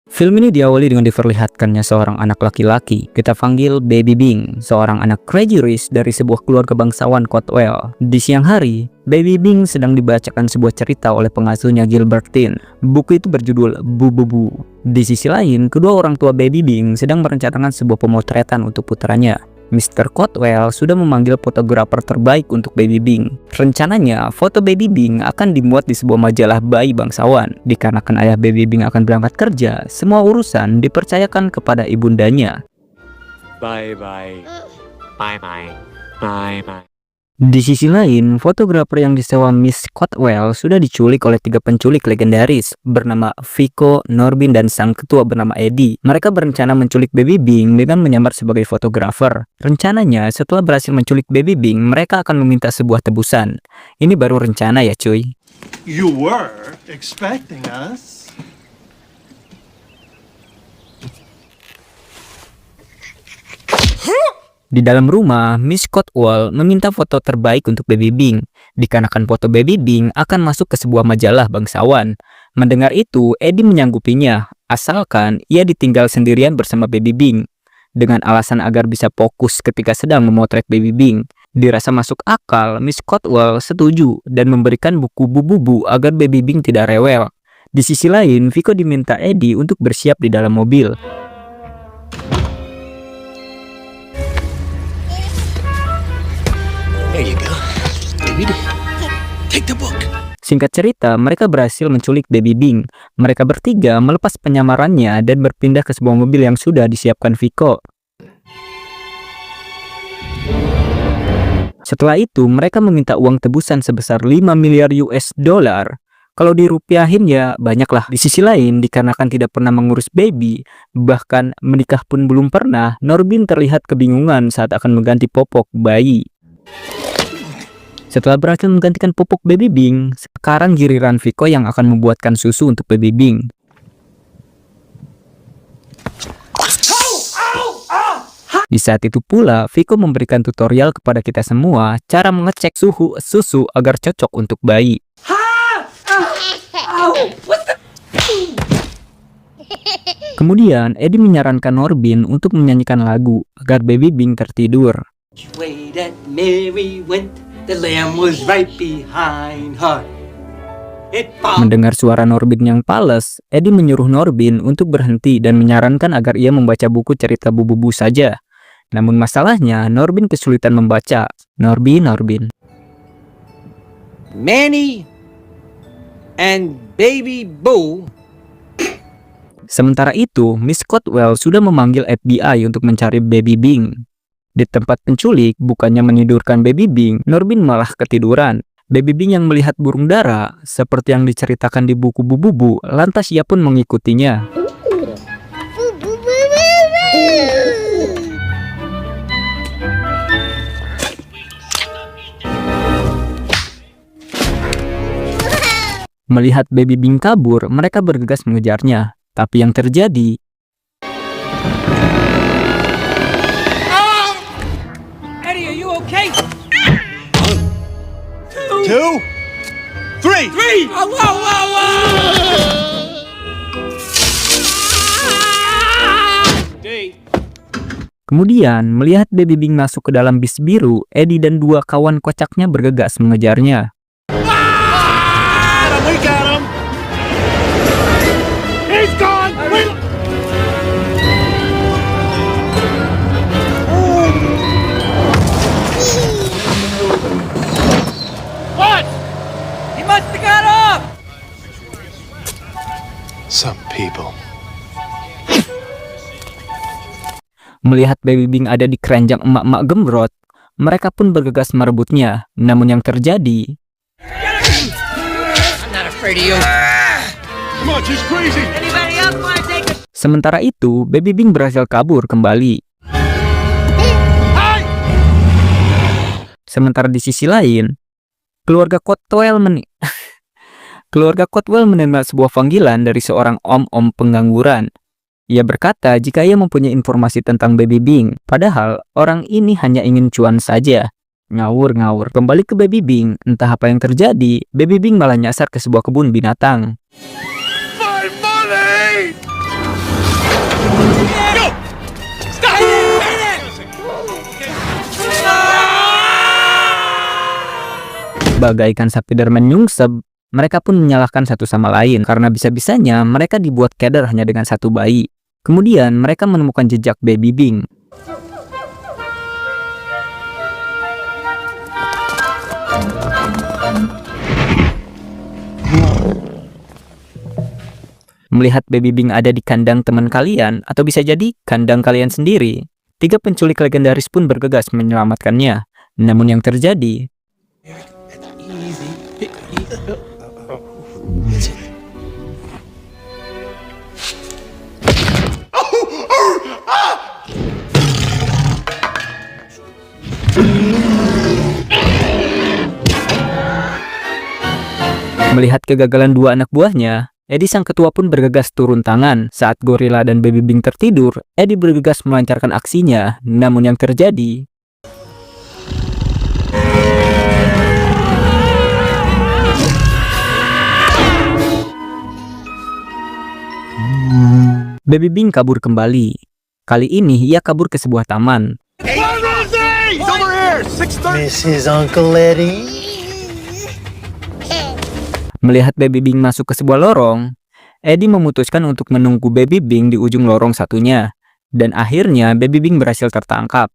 Film ini diawali dengan diperlihatkannya seorang anak laki-laki, kita panggil Baby Bing, seorang anak crazy rich dari sebuah keluarga bangsawan Cotswold. Di siang hari, Baby Bing sedang dibacakan sebuah cerita oleh pengasuhnya Gilbertine. Buku itu berjudul Bu Bu Bu. Di sisi lain, kedua orang tua Baby Bing sedang merencanakan sebuah pemotretan untuk putranya. Mr. Cotswold sudah memanggil fotografer terbaik untuk Baby Bing. Rencananya, foto Baby Bing akan dimuat di sebuah majalah bayi bangsawan. Dikarenakan ayah Baby Bing akan berangkat kerja, semua urusan dipercayakan kepada ibundanya. Bye-bye. Bye-bye. Bye-bye. Di sisi lain, fotografer yang disewa Miss Cotswold sudah diculik oleh 3 penculik legendaris bernama Vico, Norbin, dan sang ketua bernama Eddie. Mereka berencana menculik Baby Bing dengan menyamar sebagai fotografer. Rencananya, setelah berhasil menculik Baby Bing, mereka akan meminta sebuah tebusan. Ini baru rencana ya cuy. You were expecting us. Di dalam rumah, Miss Cotswold meminta foto terbaik untuk Baby Bing. Dikarenakan foto Baby Bing akan masuk ke sebuah majalah bangsawan. Mendengar itu, Eddie menyanggupinya, asalkan ia ditinggal sendirian bersama Baby Bing. Dengan alasan agar bisa fokus ketika sedang memotret Baby Bing. Dirasa masuk akal, Miss Cotswold setuju dan memberikan buku Bu agar Baby Bing tidak rewel. Di sisi lain, Vico diminta Eddie untuk bersiap di dalam mobil. There you go. David, take the book. Singkat cerita, mereka berhasil menculik Baby Bing. Mereka bertiga melepas penyamarannya dan berpindah ke sebuah mobil yang sudah disiapkan Vico. Setelah itu, mereka meminta uang tebusan sebesar 5 miliar US dollar. Kalau dirupiahin ya banyaklah. Di sisi lain, dikarenakan tidak pernah mengurus baby, bahkan menikah pun belum pernah, Norbin terlihat kebingungan saat akan mengganti popok bayi. Setelah berhasil menggantikan popok Baby Bing, sekarang giliran Vico yang akan membuatkan susu untuk Baby Bing. Di saat itu pula, Vico memberikan tutorial kepada kita semua cara mengecek suhu susu agar cocok untuk bayi. Kemudian, Eddie menyarankan Norbin untuk menyanyikan lagu agar Baby Bing tertidur. Way that Mary went, the lamb was right behind her. Mendengar suara Norbin yang pales, Eddie menyuruh Norbin untuk berhenti dan menyarankan agar ia membaca buku cerita Bu Bu Bu saja. Namun masalahnya, Norbin kesulitan membaca. Norbin. Manny and Baby Boo. Sementara itu, Miss Cotswold sudah memanggil FBI untuk mencari Baby Bing. Di tempat penculik, bukannya menidurkan Baby Bing, Norbin malah ketiduran. Baby Bing yang melihat burung dara, seperti yang diceritakan di buku Bu Bu Bu, lantas ia pun mengikutinya. Melihat Baby Bing kabur, mereka bergegas mengejarnya. Tapi yang terjadi... Two, three. Kemudian, melihat Baby Bing masuk ke dalam bis biru, Eddie dan 2 kawan kocaknya bergegas mengejarnya. We got him. He's gone. What? He must have got off. Some people. Melihat Baby Bing ada di keranjang emak-emak gembrot, mereka pun bergegas merebutnya. Namun yang terjadi... I'm not afraid of you. Come on, she's crazy. Anybody else want to take a... Sementara itu, Baby Bing berhasil kabur kembali. Sementara di sisi lain, keluarga Cotswold menerima sebuah panggilan dari seorang om-om pengangguran. Ia berkata jika ia mempunyai informasi tentang Baby Bing, padahal orang ini hanya ingin cuan saja. Ngawur. Kembali ke Baby Bing, entah apa yang terjadi, Baby Bing malah nyasar ke sebuah kebun binatang. My money! Bagaikan Spider-Man nyungsep, mereka pun menyalahkan satu sama lain karena bisa-bisanya mereka dibuat keder hanya dengan satu bayi. Kemudian mereka menemukan jejak Baby Bing. Melihat Baby Bing ada di kandang teman kalian, atau bisa jadi kandang kalian sendiri, 3 penculik legendaris pun bergegas menyelamatkannya. Namun yang terjadi, melihat kegagalan 2 anak buahnya, Eddie sang ketua pun bergegas turun tangan. Saat gorila dan Baby Bing tertidur, Eddie bergegas melancarkan aksinya. Namun yang terjadi, Baby Bing kabur kembali. Kali ini ia kabur ke sebuah taman. He's over here! 6:30! Mrs. Uncle Eddie. Melihat Baby Bing masuk ke sebuah lorong, Eddie memutuskan untuk menunggu Baby Bing di ujung lorong satunya. Dan akhirnya Baby Bing berhasil tertangkap.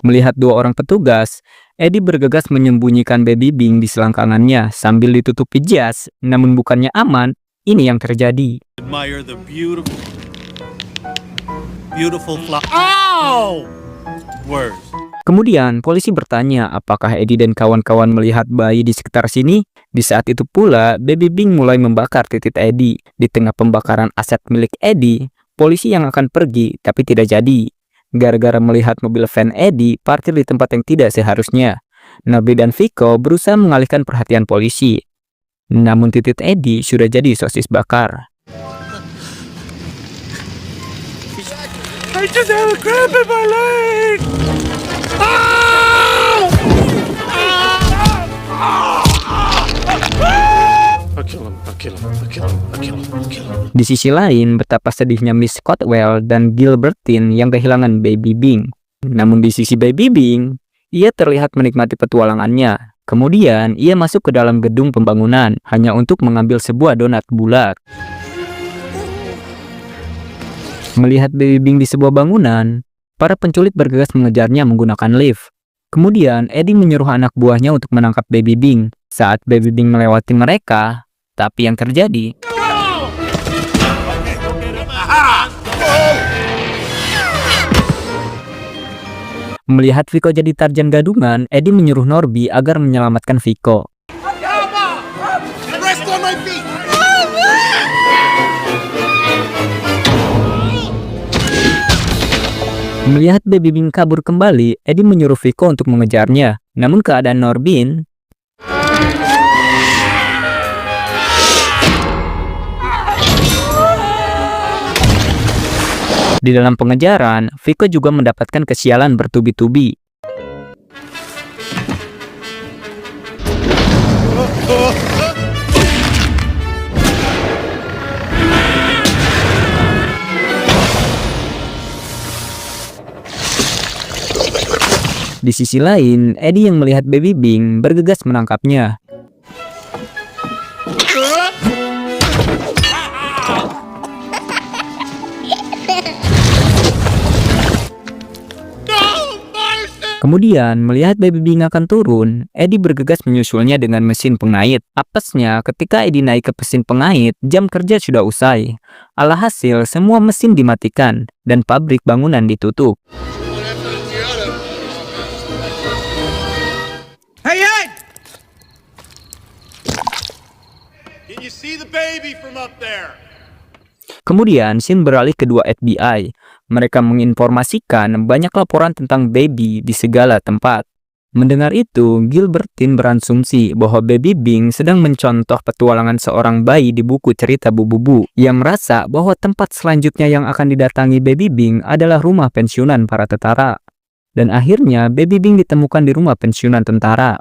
Melihat 2 orang petugas, Eddie bergegas menyembunyikan Baby Bing di selangkangannya sambil ditutupi jas. Namun bukannya aman, ini yang terjadi. Admire the beautiful flower. Ow! Words. Kemudian polisi bertanya apakah Eddie dan kawan-kawan melihat bayi di sekitar sini. Di saat itu pula Baby Bing mulai membakar titik Eddie. Di tengah pembakaran aset milik Eddie, polisi yang akan pergi tapi tidak jadi. Gara-gara melihat mobil van Eddie parkir di tempat yang tidak seharusnya. Norby dan Vico berusaha mengalihkan perhatian polisi. Namun titik Eddie sudah jadi sosis bakar. I just have a cramp in my leg. I'll kill him. Di sisi lain, betapa sedihnya Miss Cotwell dan Gilbertine yang kehilangan Baby Bing. Namun di sisi Baby Bing, ia terlihat menikmati petualangannya. Kemudian, ia masuk ke dalam gedung pembangunan hanya untuk mengambil sebuah donat bulat. Melihat Baby Bing di sebuah bangunan, para penculik bergegas mengejarnya menggunakan lift. Kemudian, Eddie menyuruh anak buahnya untuk menangkap Baby Bing. Saat Baby Bing melewati mereka, tapi yang terjadi, melihat Vico jadi tarjan gadungan, Eddie menyuruh Norby agar menyelamatkan Vico. Rest on my feet! Melihat Baby Bing kabur kembali, Eddie menyuruh Vico untuk mengejarnya. Namun keadaan Norbin di dalam pengejaran, Vico juga mendapatkan kesialan bertubi-tubi. Di sisi lain, Eddie yang melihat Baby Bing bergegas menangkapnya. Kemudian, melihat Baby Bing akan turun, Eddie bergegas menyusulnya dengan mesin pengait. Apesnya, ketika Eddie naik ke mesin pengait, jam kerja sudah usai. Alhasil, semua mesin dimatikan dan pabrik bangunan ditutup. Hey, Ed! Can you see the baby from up there? Kemudian, scene beralih ke 2 FBI. Mereka menginformasikan banyak laporan tentang Baby di segala tempat. Mendengar itu, Gilbertine berasumsi bahwa Baby Bing sedang mencontoh petualangan seorang bayi di buku cerita Bububu. Ia merasa bahwa tempat selanjutnya yang akan didatangi Baby Bing adalah rumah pensiunan para tentara. Dan akhirnya, Baby Bing ditemukan di rumah pensiunan tentara.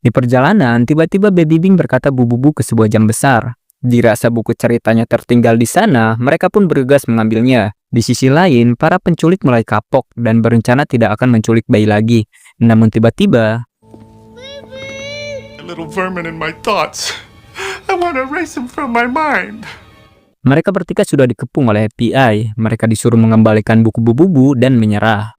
Di perjalanan, tiba-tiba Baby Bing berkata Bububu ke sebuah jam besar. Dirasa buku ceritanya tertinggal di sana, mereka pun bergegas mengambilnya. Di sisi lain, para penculik mulai kapok dan berencana tidak akan menculik bayi lagi. Namun tiba-tiba, A little vermin in my thoughts. I want to erase him from my mind. mereka bertiga sudah dikepung oleh FBI. Mereka disuruh mengembalikan buku bubu dan menyerah.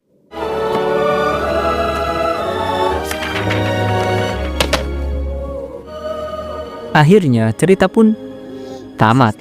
Akhirnya cerita pun tamat.